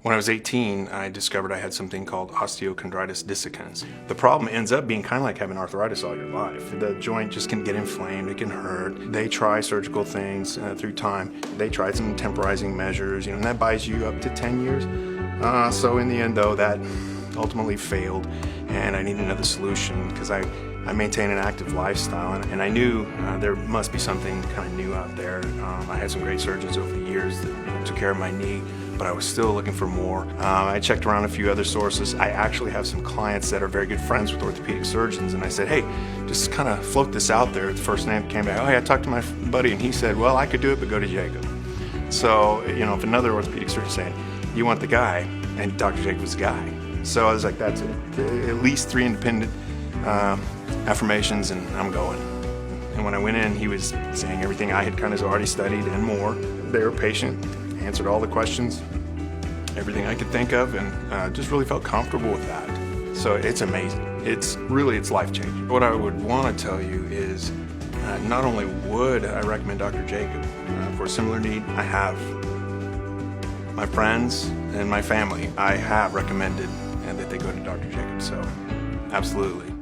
When I was 18, I discovered I had something called osteochondritis dissecans. The problem ends up being kind of like having arthritis all your life. The joint just can get inflamed, it can hurt. They try surgical things through time. They tried some temporizing measures, and that buys you up to 10 years. So in the end, though, that ultimately failed, and I needed another solution because I maintain an active lifestyle, and I knew there must be something kind of new out there. I had some great surgeons over the years that took care of my knee, but I was still looking for more. I checked around a few other sources. I actually have some clients that are very good friends with orthopedic surgeons, and I said, hey, just kind of float this out there. The first name came back, oh, hey, I talked to my buddy, and he said, well, I could do it, but go to Jacob. So, if another orthopedic surgeon saying, you want the guy, and Dr. Jacob was the guy. So I was like, that's it. At least 3 independent affirmations, and I'm going. And when I went in, he was saying everything I had kind of already studied and more. They were patient, answered all the questions, everything I could think of, and just really felt comfortable with that. So it's amazing. It's life-changing. What I would want to tell you is not only would I recommend Dr. Jacob for a similar need, I have. My friends and my family, I have recommended that they go to Dr. Jacob, so absolutely.